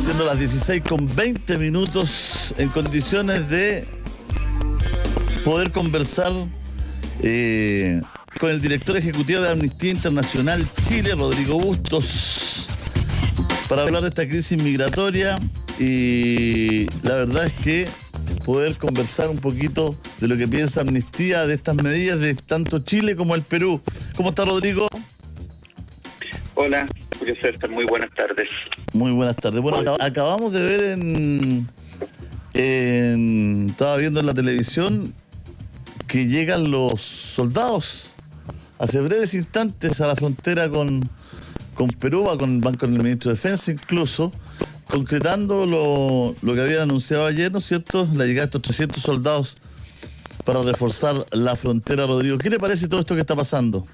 Siendo las 16:20 en condiciones de poder conversar con el director ejecutivo de Amnistía Internacional Chile, Rodrigo Bustos, para hablar de esta crisis migratoria. Y la verdad es que poder conversar un poquito de lo que piensa Amnistía de estas medidas de tanto Chile como el Perú. ¿Cómo está, Rodrigo? Hola, Julio César, muy buenas tardes. Muy buenas tardes. Bueno, acabamos de ver estaba viendo en la televisión que llegan los soldados hace breves instantes a la frontera con Perú, van con el ministro de Defensa incluso, concretando lo que habían anunciado ayer, ¿no es cierto? La llegada de estos 300 soldados para reforzar la frontera. Rodrigo, ¿qué le parece todo esto que está pasando?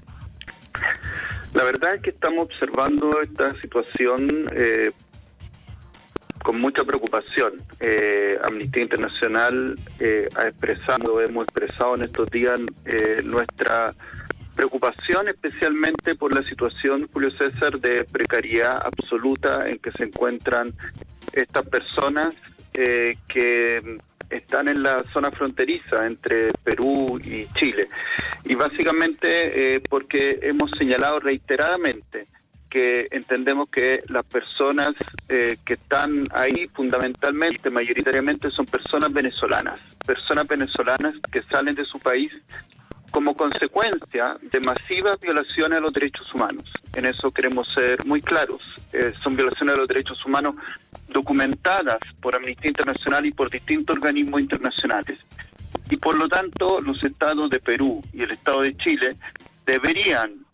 La verdad es que estamos observando esta situación con mucha preocupación. Amnistía Internacional hemos expresado en estos días nuestra preocupación, especialmente por la situación, Julio César, de precariedad absoluta en que se encuentran estas personas que están en la zona fronteriza entre Perú y Chile. Y básicamente porque hemos señalado reiteradamente que entendemos que las personas que están ahí fundamentalmente, mayoritariamente, son personas venezolanas que salen de su país como consecuencia de masivas violaciones a los derechos humanos. En eso queremos ser muy claros. Son violaciones a los derechos humanos documentadas por Amnistía Internacional y por distintos organismos internacionales. Y por lo tanto, los estados de Perú y el estado de Chile deberían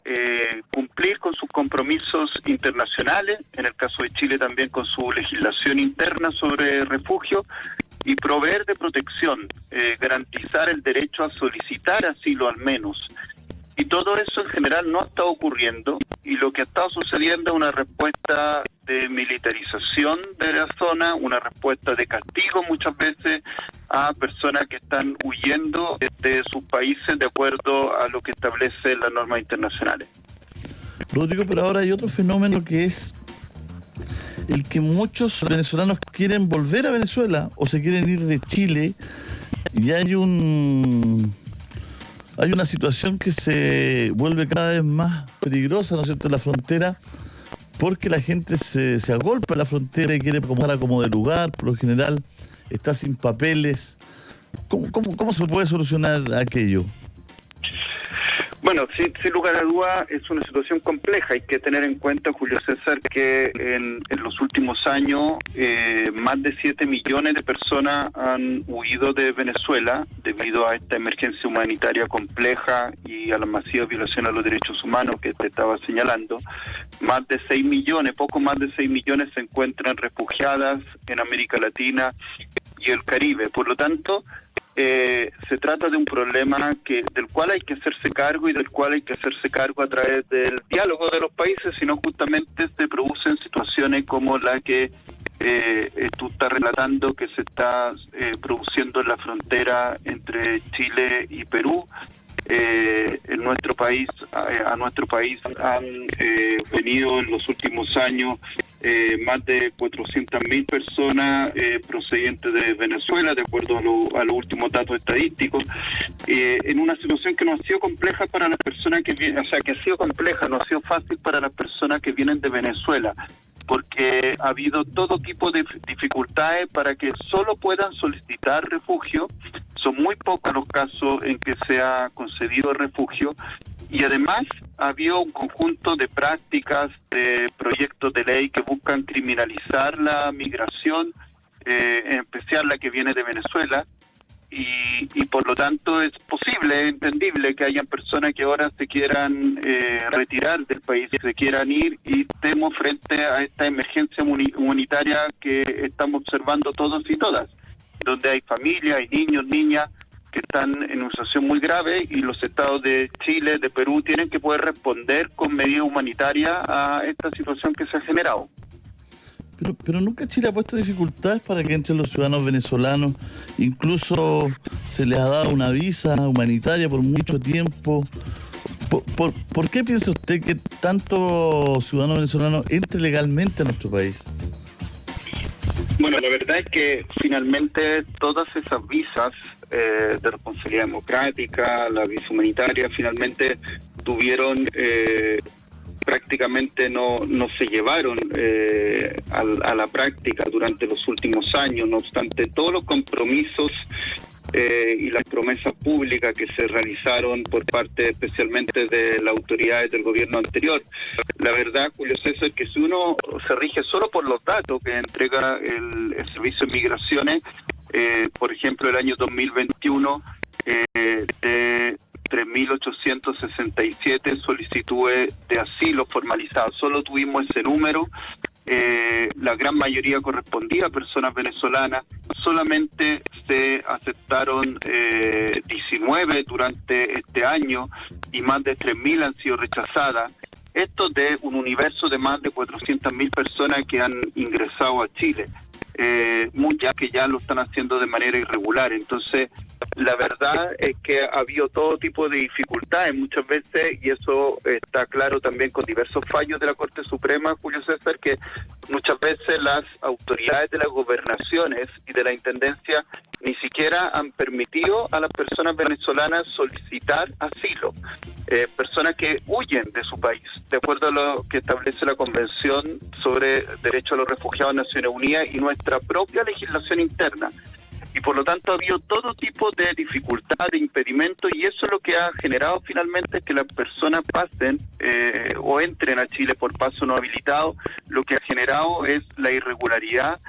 cumplir con sus compromisos internacionales, en el caso de Chile también con su legislación interna sobre refugio, y proveer de protección, garantizar el derecho a solicitar asilo al menos. Y todo eso en general no está ocurriendo, y lo que ha estado sucediendo es una respuesta de militarización de la zona, una respuesta de castigo muchas veces a personas que están huyendo de sus países de acuerdo a lo que establecen las normas internacionales. Rodrigo, pero ahora hay otro fenómeno que es el que muchos venezolanos quieren volver a Venezuela o se quieren ir de Chile, y hay una situación que se vuelve cada vez más peligrosa, ¿no es cierto?, en la frontera, porque la gente se agolpa en la frontera y quiere acomodar como de lugar, por lo general está sin papeles. ¿Cómo se puede solucionar aquello? Bueno, sin lugar a duda es una situación compleja. Hay que tener en cuenta, Julio César, que en los últimos años más de 7 millones de personas han huido de Venezuela debido a esta emergencia humanitaria compleja y a las masivas violaciones a los derechos humanos que te estaba señalando. Más de 6 millones, poco más de 6 millones se encuentran refugiadas en América Latina y el Caribe. Por lo tanto, se trata de un problema del cual hay que hacerse cargo y del cual hay que hacerse cargo a través del diálogo de los países, sino justamente se producen situaciones como la que tú estás relatando, que se está produciendo en la frontera entre Chile y Perú. En nuestro país, a nuestro país han venido en los últimos años más de 400.000 personas procedentes de Venezuela, de acuerdo a los últimos datos estadísticos, en una situación que no ha sido compleja para las personas que vienen, que ha sido compleja, no ha sido fácil para las personas que vienen de Venezuela, porque ha habido todo tipo de dificultades para que solo puedan solicitar refugio. Son muy pocos los casos en que se ha concedido refugio, y además ha habido un conjunto de prácticas, de proyectos de ley que buscan criminalizar la migración, en especial la que viene de Venezuela, y por lo tanto es posible, es entendible que hayan personas que ahora se quieran retirar del país, se quieran ir, y estemos frente a esta emergencia humanitaria que estamos observando todos y todas, donde hay familias, hay niños, niñas que están en una situación muy grave, y los estados de Chile, de Perú, tienen que poder responder con medidas humanitarias a esta situación que se ha generado. Pero nunca Chile ha puesto dificultades para que entren los ciudadanos venezolanos. Incluso se les ha dado una visa humanitaria por mucho tiempo. ¿Por qué piensa usted que tanto ciudadano venezolano entre legalmente a nuestro país? Bueno, la verdad es que finalmente todas esas visas de responsabilidad democrática, la visa humanitaria, finalmente tuvieron, prácticamente no se llevaron a la práctica durante los últimos años. No obstante, todos los compromisos y las promesas públicas que se realizaron por parte especialmente de las autoridades del gobierno anterior. La verdad, Julio César, que si uno se rige solo por los datos que entrega el Servicio de Migraciones, por ejemplo, el año 2021, de 3.867 solicitudes de asilo formalizadas. Solo tuvimos ese número. La gran mayoría correspondía a personas venezolanas. Solamente se aceptaron 19 durante este año y más de 3.000 han sido rechazadas. Esto de un universo de más de 400.000 personas que han ingresado a Chile, muchas que ya lo están haciendo de manera irregular. Entonces, la verdad es que ha habido todo tipo de dificultades muchas veces, y eso está claro también con diversos fallos de la Corte Suprema, Julio César, que muchas veces las autoridades de las gobernaciones y de la Intendencia ni siquiera han permitido a las personas venezolanas solicitar asilo, personas que huyen de su país, de acuerdo a lo que establece la Convención sobre Derechos a los Refugiados de Naciones Unidas y nuestra propia legislación interna. Y por lo tanto ha habido todo tipo de dificultad, de impedimento, y eso es lo que ha generado finalmente que las personas pasen o entren a Chile por paso no habilitado. Lo que ha generado es la irregularidad,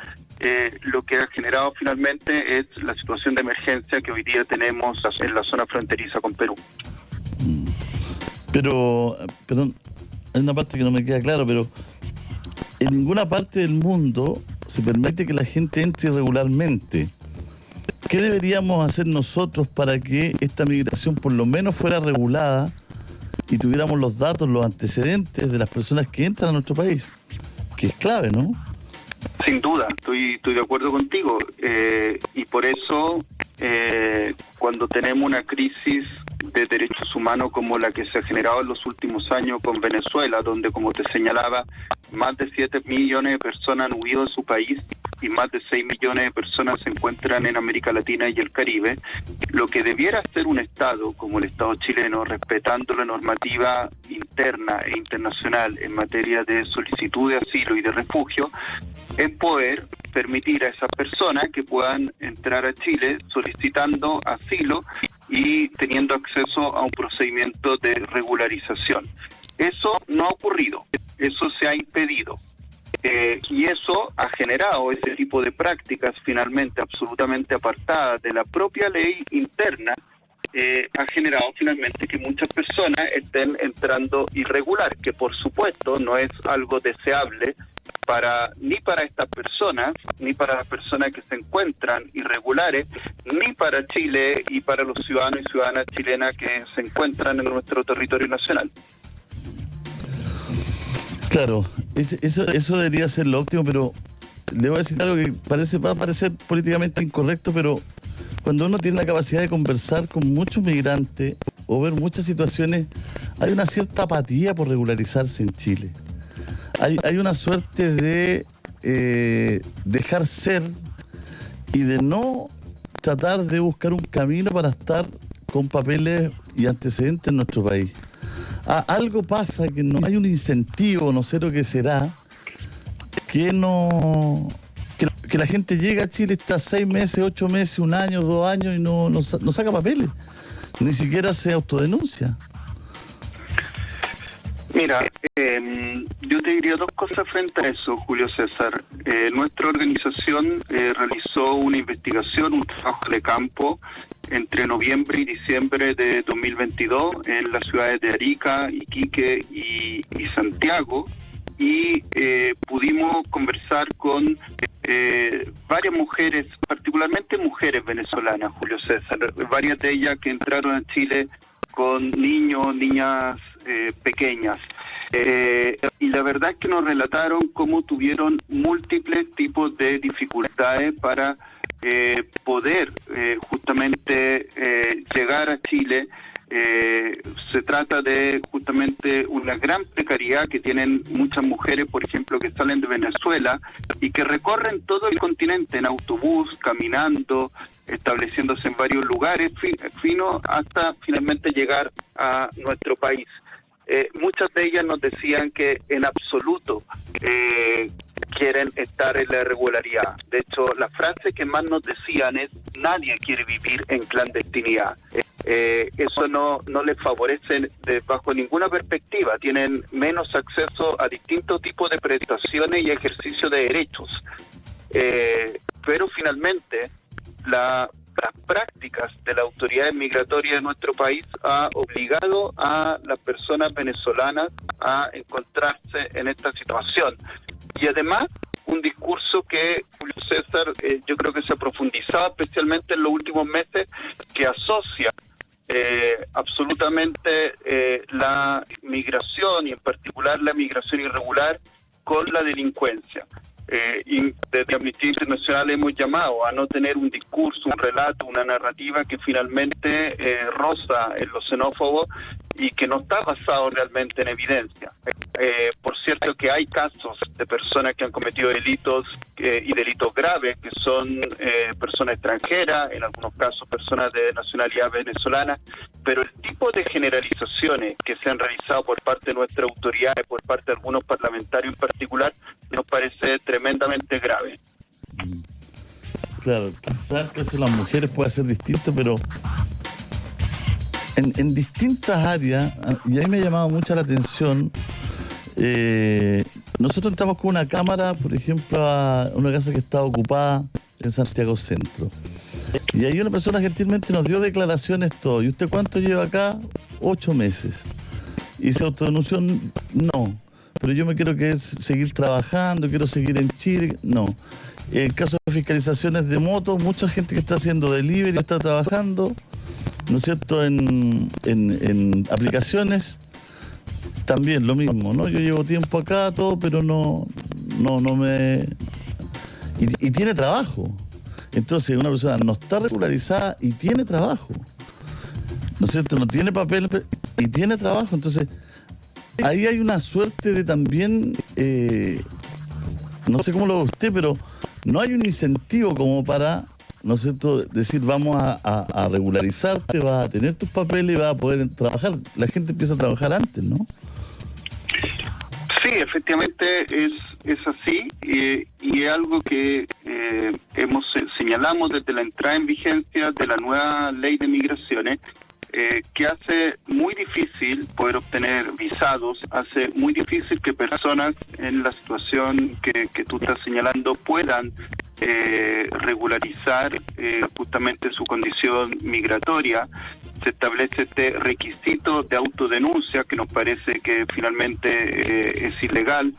lo que ha generado finalmente es la situación de emergencia que hoy día tenemos en la zona fronteriza con Perú. Pero, perdón, hay una parte que no me queda claro, pero en ninguna parte del mundo se permite que la gente entre irregularmente. ¿Qué deberíamos hacer nosotros para que esta migración por lo menos fuera regulada y tuviéramos los datos, los antecedentes de las personas que entran a nuestro país? Que es clave, ¿no? Sin duda, estoy de acuerdo contigo. Y por eso, cuando tenemos una crisis de derechos humanos como la que se ha generado en los últimos años con Venezuela, donde, como te señalaba, más de 7 millones de personas han huido de su país y más de 6 millones de personas se encuentran en América Latina y el Caribe, lo que debiera hacer un Estado como el Estado chileno, respetando la normativa interna e internacional en materia de solicitud de asilo y de refugio, es poder permitir a esas personas que puedan entrar a Chile solicitando asilo y teniendo acceso a un procedimiento de regularización. Eso no ha ocurrido, eso se ha impedido. Y eso ha generado ese tipo de prácticas finalmente absolutamente apartadas de la propia ley interna. Ha generado finalmente que muchas personas estén entrando irregular, que por supuesto no es algo deseable ni para estas personas, ni para las personas que se encuentran irregulares, ni para Chile y para los ciudadanos y ciudadanas chilenas que se encuentran en nuestro territorio nacional. Claro, eso debería ser lo óptimo, pero le voy a decir algo que va a parecer políticamente incorrecto, pero cuando uno tiene la capacidad de conversar con muchos migrantes o ver muchas situaciones, hay una cierta apatía por regularizarse en Chile. Hay una suerte de dejar ser y de no tratar de buscar un camino para estar con papeles y antecedentes en nuestro país. Algo pasa, que no hay un incentivo, no sé lo que será, que la gente llega a Chile, está 6 meses, 8 meses, 1 año, 2 años y no saca papeles, ni siquiera se autodenuncia. Mira, yo te diría 2 cosas frente a eso, Julio César. Nuestra organización realizó una investigación, un trabajo de campo entre noviembre y diciembre de 2022 en las ciudades de Arica, Iquique y Santiago, y pudimos conversar con varias mujeres, particularmente mujeres venezolanas, Julio César, varias de ellas que entraron a Chile con niñas pequeñas. Y la verdad es que nos relataron cómo tuvieron múltiples tipos de dificultades para poder justamente llegar a Chile, Se trata de justamente una gran precariedad que tienen muchas mujeres, por ejemplo, que salen de Venezuela y que recorren todo el continente en autobús, caminando, estableciéndose en varios lugares, fino hasta finalmente llegar a nuestro país. Muchas de ellas nos decían que en absoluto quieren estar en la irregularidad. De hecho, la frase que más nos decían es: nadie quiere vivir en clandestinidad. Eso no les favorece bajo ninguna perspectiva. Tienen menos acceso a distintos tipos de prestaciones y ejercicio de derechos. Pero finalmente, las prácticas de la autoridad migratoria de nuestro país ha obligado a las personas venezolanas a encontrarse en esta situación. Y además, un discurso que, Julio César, yo creo que se ha profundizado especialmente en los últimos meses, que asocia absolutamente la migración, y en particular la migración irregular, con la delincuencia. Y desde Amnistía Internacional hemos llamado a no tener un discurso, un relato, una narrativa que finalmente roza en lo xenófobo y que no está basado realmente en evidencia. Por cierto que hay casos de personas que han cometido delitos y delitos graves, que son personas extranjeras, en algunos casos personas de nacionalidad venezolana, pero el tipo de generalizaciones que se han realizado por parte de nuestras autoridades, por parte de algunos parlamentarios en particular, nos parece tremendamente grave. Claro, quizás el caso de las mujeres puede ser distinto, pero en distintas áreas, y ahí me ha llamado mucho la atención, nosotros entramos con una cámara, por ejemplo, a una casa que estaba ocupada en Santiago Centro. Y ahí una persona gentilmente nos dio declaraciones todo. ¿Y usted cuánto lleva acá? 8 meses. Y se autodenunció, no. Pero yo me quiero seguir trabajando, quiero seguir en Chile, no. El caso de fiscalizaciones de motos, mucha gente que está haciendo delivery, está trabajando, ¿no es cierto?, en aplicaciones, también lo mismo, ¿no? Yo llevo tiempo acá, todo, pero no me... Y tiene trabajo. Entonces, una persona no está regularizada y tiene trabajo, ¿no es cierto? No tiene papel y tiene trabajo. Entonces, ahí hay una suerte de también, no sé cómo lo ve usted, pero no hay un incentivo como para, ¿no es cierto?, decir vamos a regularizarte, vas a tener tus papeles y vas a poder trabajar. La gente empieza a trabajar antes, ¿no? Sí, efectivamente es así, y es algo que señalamos desde la entrada en vigencia de la nueva ley de migraciones, que hace muy difícil poder obtener visados, hace muy difícil que personas en la situación que tú estás señalando puedan regularizar justamente su condición migratoria. Se establece este requisito de autodenuncia que nos parece que finalmente es ilegal.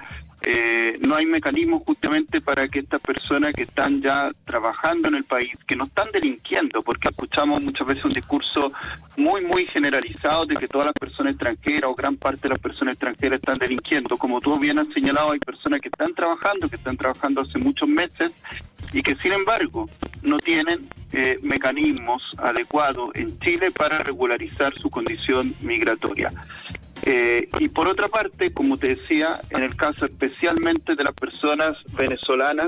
No hay mecanismos justamente para que estas personas que están ya trabajando en el país, que no están delinquiendo, porque escuchamos muchas veces un discurso muy generalizado de que todas las personas extranjeras o gran parte de las personas extranjeras están delinquiendo. Como tú bien has señalado, hay personas que están trabajando hace muchos meses y que sin embargo no tienen mecanismos adecuados en Chile para regularizar su condición migratoria. Y por otra parte, como te decía, en el caso especialmente de las personas venezolanas,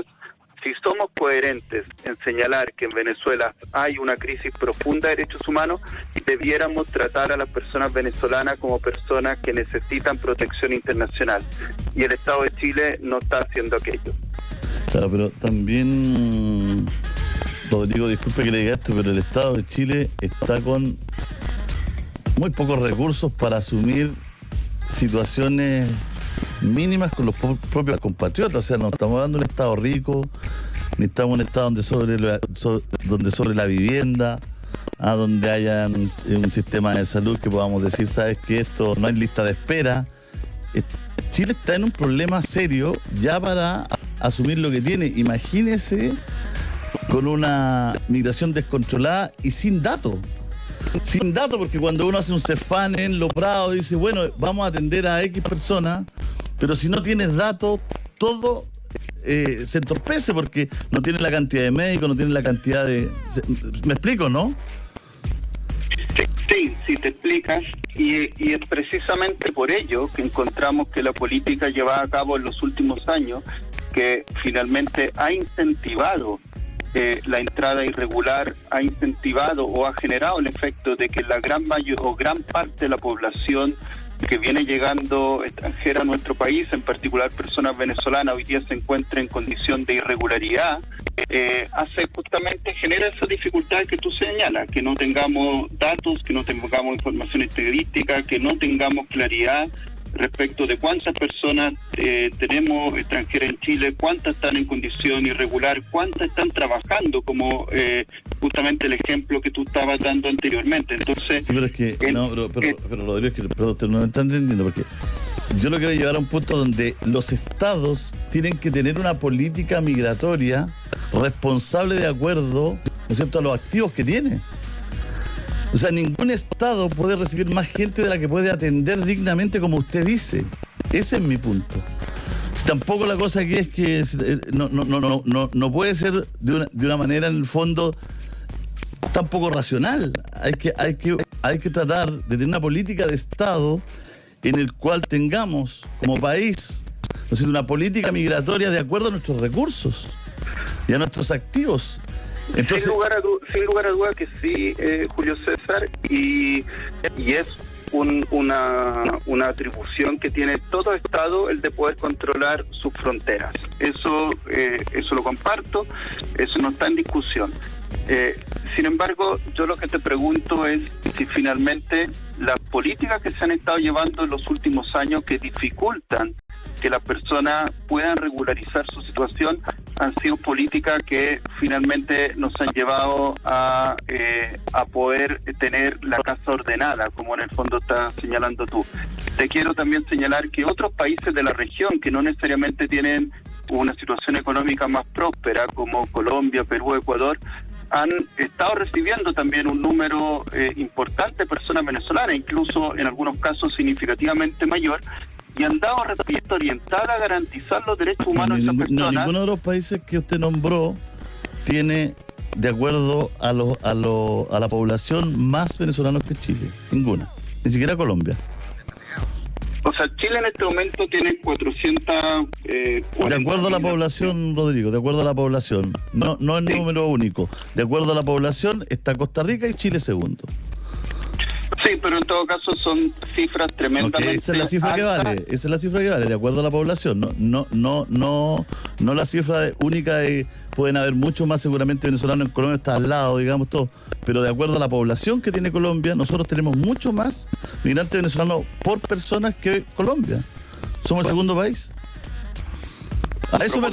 si somos coherentes en señalar que en Venezuela hay una crisis profunda de derechos humanos, debiéramos tratar a las personas venezolanas como personas que necesitan protección internacional. Y el Estado de Chile no está haciendo aquello. Claro, pero también, Rodrigo, disculpe que le diga esto, pero el Estado de Chile está con muy pocos recursos para asumir situaciones mínimas con los propios compatriotas. O sea, no estamos hablando de un Estado rico, ni estamos en un Estado donde sobre la vivienda, donde haya un sistema de salud que podamos decir, sabes que esto no hay lista de espera. Chile está en un problema serio ya para asumir lo que tiene. Imagínese con una migración descontrolada y sin datos. Sin datos, porque cuando uno hace un Cefam en Los Prados dice, bueno, vamos a atender a X personas, pero si no tienes datos, todo se entorpece porque no tienes la cantidad de médicos, no tienes la cantidad de... ¿Me explico, no? Sí, si te explicas, y es precisamente por ello que encontramos que la política llevada a cabo en los últimos años, que finalmente ha incentivado la entrada irregular, ha incentivado o ha generado el efecto de que la gran parte de la población que viene llegando extranjera a nuestro país, en particular personas venezolanas, hoy día se encuentra en condición de irregularidad, genera esa dificultad que tú señalas, que no tengamos datos, que no tengamos información estadística, que no tengamos claridad respecto de cuántas personas tenemos extranjeras en Chile, cuántas están en condición irregular, cuántas están trabajando, como justamente el ejemplo que tú estabas dando anteriormente. Entonces, sí, pero es que pero Rodrigo, es que usted no me está entendiendo, porque yo lo quiero llevar a un punto donde los estados tienen que tener una política migratoria responsable de acuerdo, ¿no es cierto?, a los activos que tiene. O sea, ningún estado puede recibir más gente de la que puede atender dignamente, como usted dice. Ese es mi punto. Si tampoco la cosa aquí es que no puede ser de una manera, en el fondo, tan poco racional. Hay que tratar de tener una política de estado en el cual tengamos como país, ¿no es cierto?, una política migratoria de acuerdo a nuestros recursos y a nuestros activos. Entonces, sin lugar a duda que sí, Julio César, y es una atribución que tiene todo Estado, el de poder controlar sus fronteras. Eso lo comparto, eso no está en discusión. Sin embargo, yo lo que te pregunto es si finalmente las políticas que se han estado llevando en los últimos años, que dificultan que las personas puedan regularizar su situación, han sido políticas que finalmente nos han llevado a poder tener la casa ordenada, como en el fondo estás señalando tú. Te quiero también señalar que otros países de la región, que no necesariamente tienen una situación económica más próspera, como Colombia, Perú, Ecuador, han estado recibiendo también un número importante de personas venezolanas, incluso en algunos casos significativamente mayor, y han dado respuesta orientada a garantizar los derechos humanos de esas personas. Ninguno de los países que usted nombró tiene, de acuerdo a la población, más venezolanos que Chile. Ninguna. Ni siquiera Colombia. O sea, Chile en este momento tiene 400... de acuerdo a la población, Rodrigo, de acuerdo a la población. No es sí. Número único. De acuerdo a la población está Costa Rica y Chile segundo. Sí, pero en todo caso son cifras tremendamente altas. Esa es la cifra que vale, de acuerdo a la población. No la cifra única de, pueden haber muchos más seguramente venezolanos en Colombia, está al lado, digamos todo. Pero de acuerdo a la población que tiene Colombia, nosotros tenemos mucho más migrantes venezolanos por personas que Colombia. Somos el segundo país. A eso me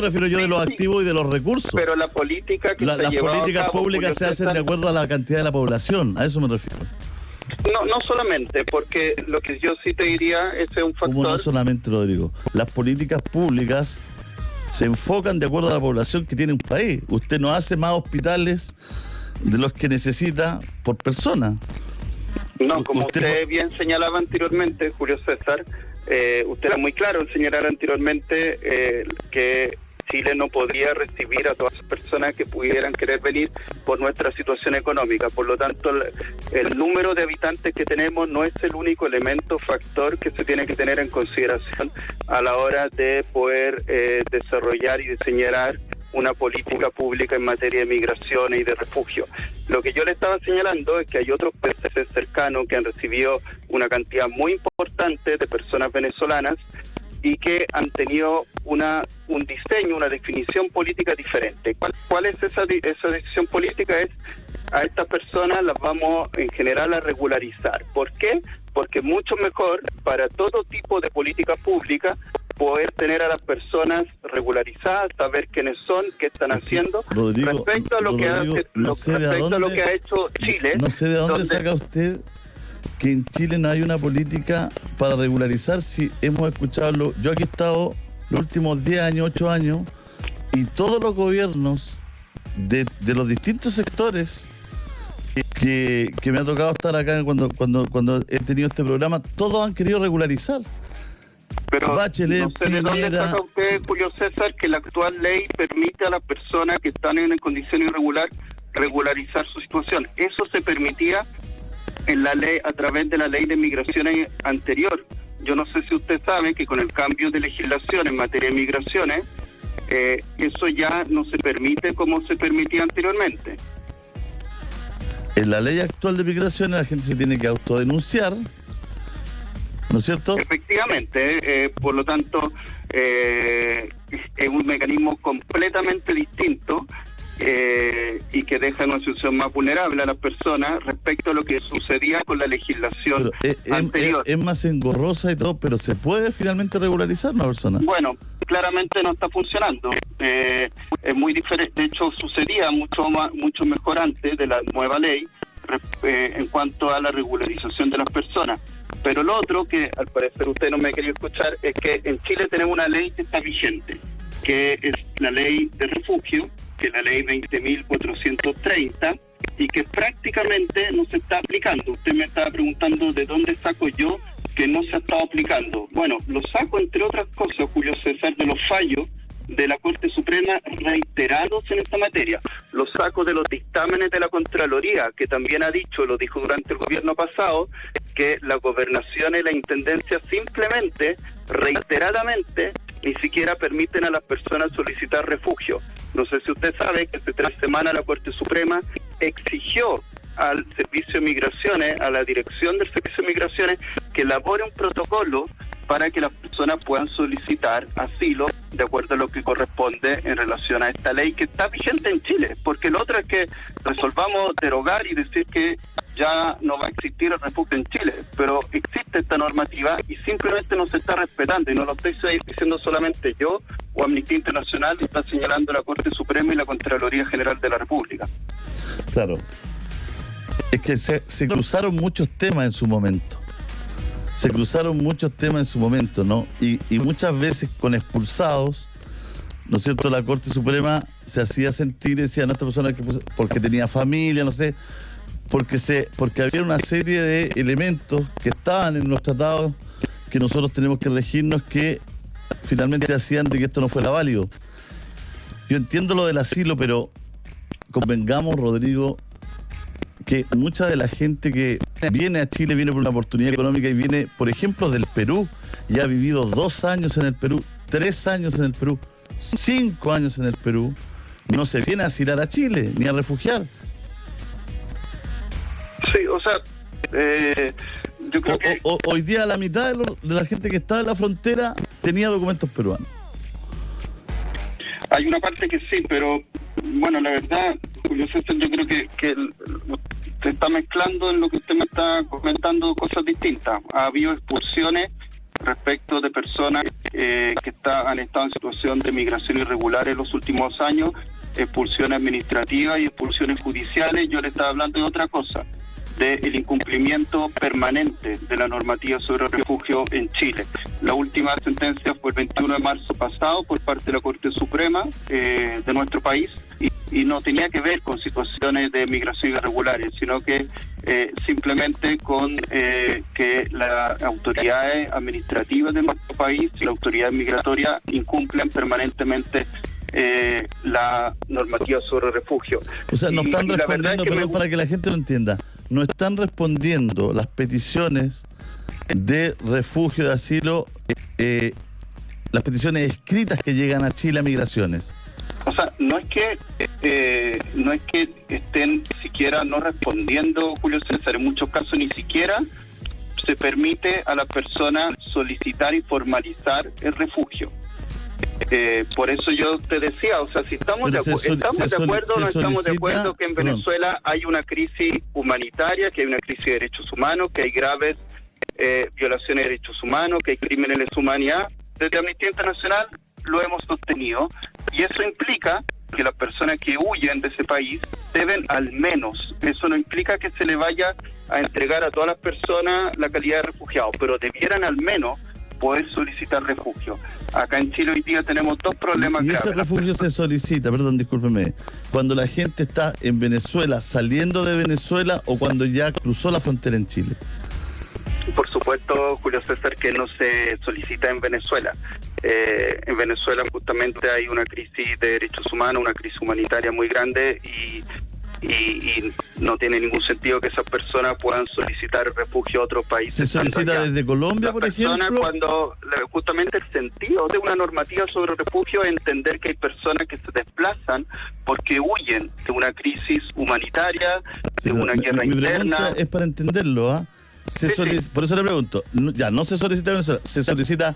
refiero yo, de los activos y de los recursos. Pero la política que las políticas públicas se hacen de acuerdo a la cantidad de la población. A eso me refiero. No solamente, porque lo que yo sí te diría es un factor... ¿Cómo no solamente, Rodrigo? Las políticas públicas se enfocan de acuerdo a la población que tiene un país. Usted no hace más hospitales de los que necesita por persona. No, como usted bien señalaba anteriormente, Julio César, usted era muy claro en señalar anteriormente que Chile no podría recibir a todas las personas que pudieran querer venir por nuestra situación económica. Por lo tanto, el número de habitantes que tenemos no es el único factor que se tiene que tener en consideración a la hora de poder desarrollar y diseñar una política pública en materia de migración y de refugio. Lo que yo le estaba señalando es que hay otros países cercanos que han recibido una cantidad muy importante de personas venezolanas y que han tenido un diseño, una definición política diferente. ¿Cuál es esa decisión política? Es a estas personas las vamos en general a regularizar. ¿Por qué? Porque es mucho mejor para todo tipo de política pública poder tener a las personas regularizadas, saber quiénes son, qué están haciendo, Rodrigo, respecto a lo que ha hecho Chile. No sé de dónde saca usted que en Chile no hay una política para regularizar. Si hemos escuchado, yo aquí he estado los últimos 10 años, 8 años, y todos los gobiernos de los distintos sectores que me ha tocado estar acá cuando he tenido este programa, todos han querido regularizar. Pero Bachelet, no sé de dónde saca usted, Julio César, que la actual ley permite a las personas que están en condición irregular regularizar su situación. Eso se permitía en la ley, a través de la ley de migraciones anterior. Yo no sé si usted sabe que con el cambio de legislación en materia de migraciones, eso ya no se permite como se permitía anteriormente. En la ley actual de migraciones la gente se tiene que autodenunciar, ¿no es cierto? Efectivamente, por lo tanto, es un mecanismo completamente distinto y que deja una situación más vulnerable a las personas respecto a lo que sucedía con la legislación anterior. Es más engorrosa y todo, pero ¿se puede finalmente regularizar una persona? Bueno, claramente no está funcionando. Es muy diferente. De hecho, sucedía mucho mejor antes de la nueva ley en cuanto a la regularización de las personas. Pero lo otro, que al parecer usted no me quería escuchar, es que en Chile tenemos una ley que está vigente, que es la ley de refugio, que es la ley 20.430, y que prácticamente no se está aplicando. Usted me estaba preguntando de dónde saco yo que no se ha estado aplicando. Bueno, lo saco, entre otras cosas, Julio César, de los fallos de la Corte Suprema reiterados en esta materia. Lo saco de los dictámenes de la Contraloría, que también lo dijo durante el gobierno pasado, que la gobernación y la intendencia simplemente, reiteradamente, ni siquiera permiten a las personas solicitar refugio. No sé si usted sabe que hace 3 semanas la Corte Suprema exigió al Servicio de Migraciones, a la dirección del Servicio de Migraciones, que elabore un protocolo para que las personas puedan solicitar asilo de acuerdo a lo que corresponde en relación a esta ley que está vigente en Chile, porque lo otro es que resolvamos derogar y decir que ya no va a existir el refugio en Chile, pero existe esta normativa y simplemente no se está respetando, y no lo estoy diciendo solamente yo o Amnistía Internacional, está señalando la Corte Suprema y la Contraloría General de la República. Claro. Es que se cruzaron muchos temas en su momento. ¿No? Y muchas veces con expulsados, ¿no es cierto? La Corte Suprema se hacía sentir, decía, no, esta persona porque tenía familia, no sé, porque había una serie de elementos que estaban en los tratados que nosotros tenemos que regirnos, que finalmente hacían de que esto no fuera válido. Yo entiendo lo del asilo, pero convengamos, Rodrigo, que mucha de la gente que viene a Chile viene por una oportunidad económica y viene, por ejemplo, del Perú, y ha vivido 2 años en el Perú, 3 años en el Perú, 5 años en el Perú, no se viene a asilar a Chile, ni a refugiar. Sí, o sea, yo creo que... Hoy día la mitad de la gente que estaba en la frontera tenía documentos peruanos. Hay una parte que sí, pero bueno, la verdad, Julio César, yo creo que se está mezclando en lo que usted me está comentando cosas distintas. Ha habido expulsiones respecto de personas que han estado en situación de migración irregular en los últimos años, expulsiones administrativas y expulsiones judiciales. Yo le estaba hablando de otra cosa, del incumplimiento permanente de la normativa sobre refugio en Chile. La última sentencia fue el 21 de marzo pasado por parte de la Corte Suprema de nuestro país, y no tenía que ver con situaciones de migración irregulares, sino que simplemente con que las autoridades administrativas de nuestro país y la autoridad migratoria incumplen permanentemente la normativa sobre refugio. O sea, no están respondiendo, perdón, para que la gente lo entienda, no están respondiendo las peticiones de refugio, de asilo, las peticiones escritas que llegan a Chile a migraciones. O sea, no es que estén siquiera no respondiendo, Julio César, en muchos casos ni siquiera se permite a las personas solicitar y formalizar el refugio. Por eso yo te decía, o sea, si estamos de acuerdo o no estamos de acuerdo que en Venezuela hay una crisis humanitaria, que hay una crisis de derechos humanos, que hay graves violaciones de derechos humanos, que hay crímenes de lesa humanidad. Desde Amnistía Internacional lo hemos sostenido, y eso implica que las personas que huyen de ese país deben al menos, eso no implica que se le vaya a entregar a todas las personas la calidad de refugiado, pero debieran al menos poder solicitar refugio. Acá en Chile hoy día tenemos 2 problemas graves. Y ese refugio se solicita, perdón, discúlpeme, cuando la gente está en Venezuela, saliendo de Venezuela, o cuando ya cruzó la frontera en Chile. Por supuesto, Julio César, que no se solicita en Venezuela. En Venezuela justamente hay una crisis de derechos humanos, una crisis humanitaria muy grande, y y no tiene ningún sentido que esas personas puedan solicitar refugio a otro país. ¿Se solicita desde Colombia, por ejemplo? Cuando justamente el sentido de una normativa sobre refugio es entender que hay personas que se desplazan porque huyen de una crisis humanitaria, de una guerra mi interna. pregunta es para entenderlo, ¿ah? Por eso le pregunto, no se solicita Venezuela, se solicita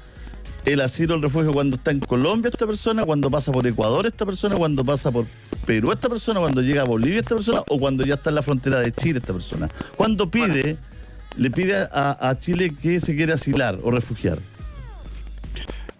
el asilo, el refugio cuando está en Colombia esta persona, cuando pasa por Ecuador esta persona, cuando pasa por Perú esta persona, cuando llega a Bolivia esta persona, o cuando ya está en la frontera de Chile esta persona. ¿Cuándo le pide a Chile que se quiere asilar o refugiar?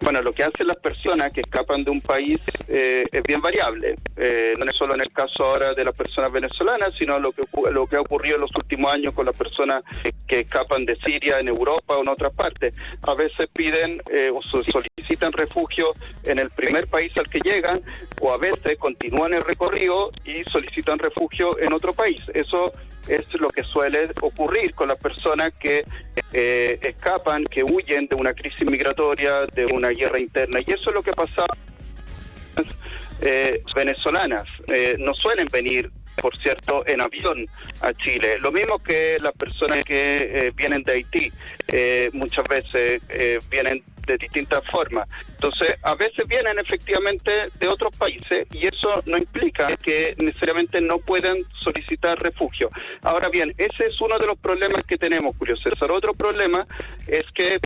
Bueno, lo que hacen las personas que escapan de un país es bien variable. No es solo en el caso ahora de las personas venezolanas, sino lo que ha ocurrido en los últimos años con las personas que escapan de Siria, en Europa o en otras partes. A veces piden o solicitan refugio en el primer país al que llegan, o a veces continúan el recorrido y solicitan refugio en otro país. Eso es lo que suele ocurrir con las personas que escapan, que huyen de una crisis migratoria, de una guerra interna. Y eso es lo que pasa venezolanas. No suelen venir, por cierto, en avión a Chile. Lo mismo que las personas que vienen de Haití. Muchas veces vienen de distintas formas. Entonces, a veces vienen efectivamente de otros países y eso no implica que necesariamente no puedan solicitar refugio. Ahora bien, ese es uno de los problemas que tenemos, Julio César. Otro problema es que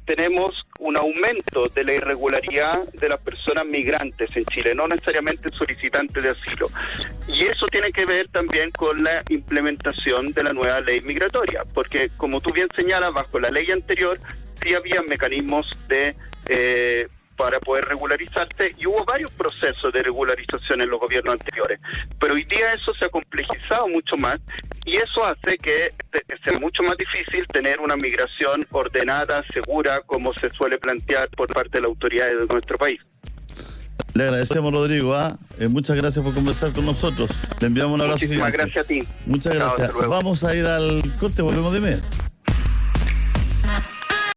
tenemos un aumento de la irregularidad de las personas migrantes en Chile, no necesariamente solicitantes de asilo. Y eso tiene que ver también con la implementación de la nueva ley migratoria, porque como tú bien señalas, bajo la ley anterior sí había mecanismos para poder regularizarse y hubo varios procesos de regularización en los gobiernos anteriores, pero hoy día eso se ha complejizado mucho más y eso hace que sea mucho más difícil tener una migración ordenada, segura, como se suele plantear por parte de las autoridades de nuestro país. Le agradecemos, Rodrigo. Muchas gracias por conversar con nosotros. Le enviamos un abrazo. Muchísimas gracias a ti. Muchas gracias. Vamos a ir al corte, volvemos de inmediato.